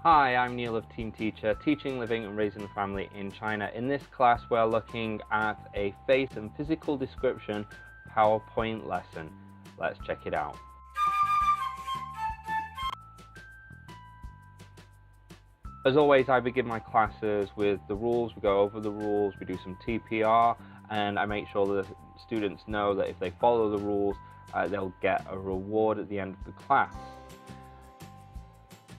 Hi, I'm Neil of Team Teacher, teaching, living and raising a family in China. In this class we're looking at a face and physical description PowerPoint lesson. Let's check it out. As always, I begin my classes with the rules. We go over the rules, we do some TPR, and I make sure that students know that if they follow the rules, they'll get a reward at the end of the class.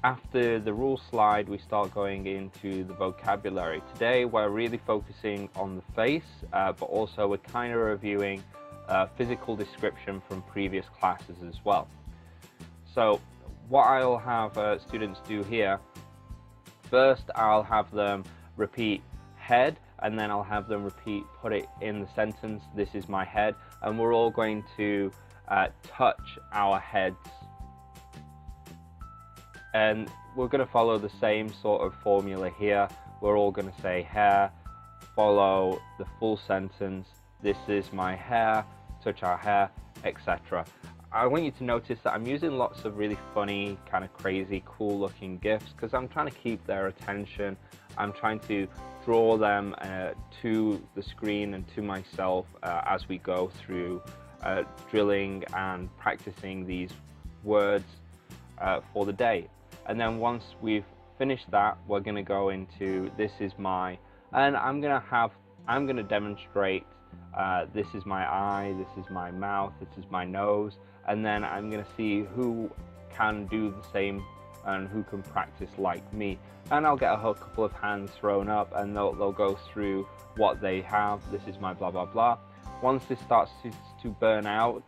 After the rule slide, we start going into the vocabulary. Today, we're really focusing on the face, but also we're kind of reviewing physical description from previous classes as well. So what I'll have students do here, first I'll have them repeat head, and then I'll have them put it in the sentence, this is my head, and we're all going to touch our heads. And we're going to follow the same sort of formula here. We're all going to say hair, follow the full sentence, this is my hair, touch our hair, etc. I want you to notice that I'm using lots of really funny, kind of crazy, cool looking GIFs because I'm trying to keep their attention. I'm trying to draw them to the screen and to myself as we go through drilling and practicing these words for the day. And then once we've finished that, we're going to go into this is my, and I'm going to demonstrate this is my eye, this is my mouth, this is my nose, and then I'm going to see who can do the same and who can practice like me. And I'll get a couple of hands thrown up and they'll go through what they have. This is my blah blah blah. Once this starts to burn out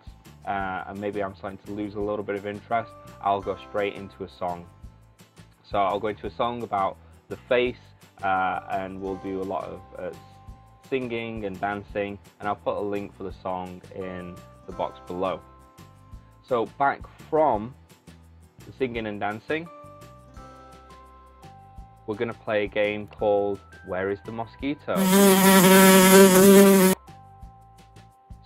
and maybe I'm starting to lose a little bit of interest, I'll go straight into a song. So I'll go into a song about the face and we'll do a lot of singing and dancing, and I'll put a link for the song in the box below. So back from the singing and dancing, we're going to play a game called Where is the Mosquito?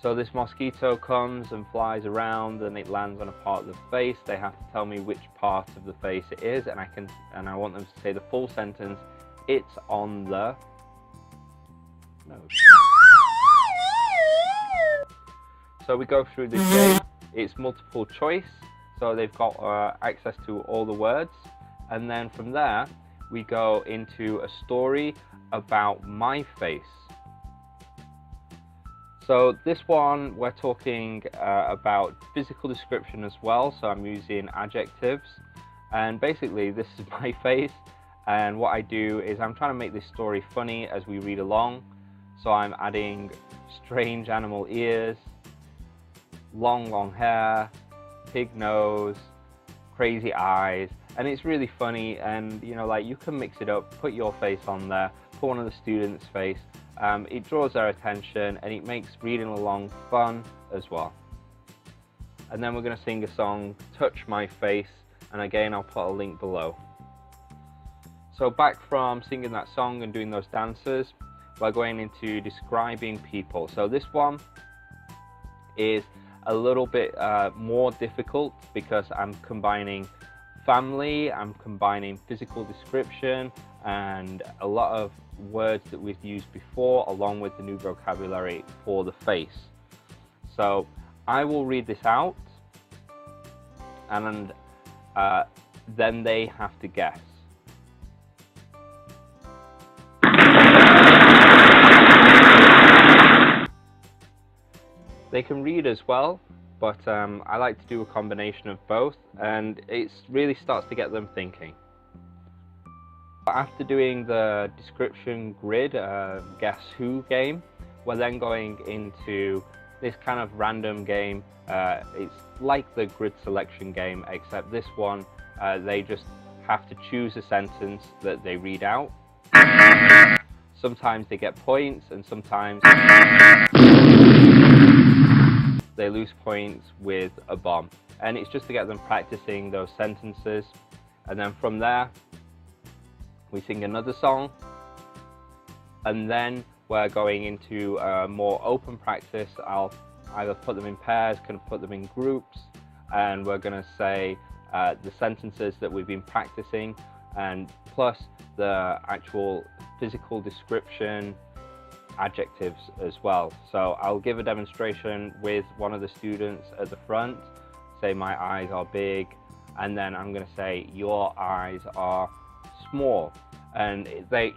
So this mosquito comes and flies around and it lands on a part of the face. They have to tell me which part of the face it is, and I want them to say the full sentence. It's on the nose. So we go through this game. It's multiple choice, so they've got access to all the words, and then from there we go into a story about my face. So this one, we're talking about physical description as well, so I'm using adjectives. And basically, this is my face, and what I do is I'm trying to make this story funny as we read along. So I'm adding strange animal ears, long hair, pig nose, crazy eyes, and it's really funny. And you know, like, you can mix it up, put your face on there, put one of the students' face. It draws their attention and it makes reading along fun as well. And then we're going to sing a song, Touch My Face, and again I'll put a link below. So back from singing that song and doing those dances, we're going into describing people. So this one is a little bit more difficult because I'm combining family, I'm combining physical description and a lot of words that we've used before along with the new vocabulary for the face. So I will read this out and then they have to guess. They can read as well, but I like to do a combination of both, and it really starts to get them thinking. After doing the description grid, guess who game, we're then going into this kind of random game. It's like the grid selection game, except this one, they just have to choose a sentence that they read out. Sometimes they get points, and sometimes they lose points with a bomb. And it's just to get them practicing those sentences. And then from there, we sing another song, and then we're going into a more open practice. I'll either put them in pairs, can put them in groups, and we're going to say the sentences that we've been practicing and plus the actual physical description adjectives as well. So I'll give a demonstration with one of the students at the front, say my eyes are big, and then I'm going to say your eyes are small, and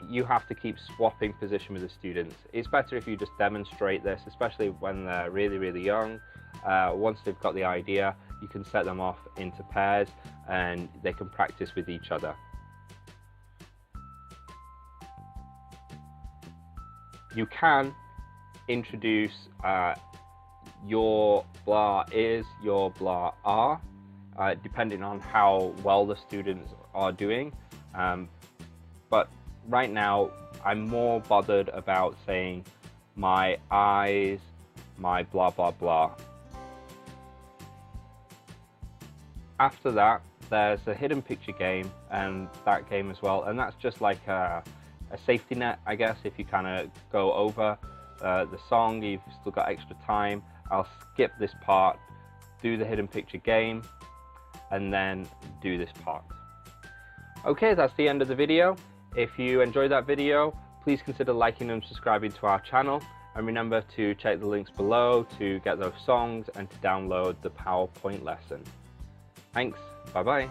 you have to keep swapping position with the students. It's better if you just demonstrate this, especially when they're really young. Once they've got the idea, you can set them off into pairs and they can practice with each other. You can introduce your blah is, your blah are, depending on how well the students are doing. But right now, I'm more bothered about saying my eyes, my blah blah blah. After that, there's a hidden picture game, and that game as well, and that's just like a safety net, I guess. If you kind of go over the song, you've still got extra time. I'll skip this part, do the hidden picture game, and then do this part. Okay, that's the end of the video. If you enjoyed that video, please consider liking and subscribing to our channel, and remember to check the links below to get those songs and to download the PowerPoint lesson. Thanks, bye bye.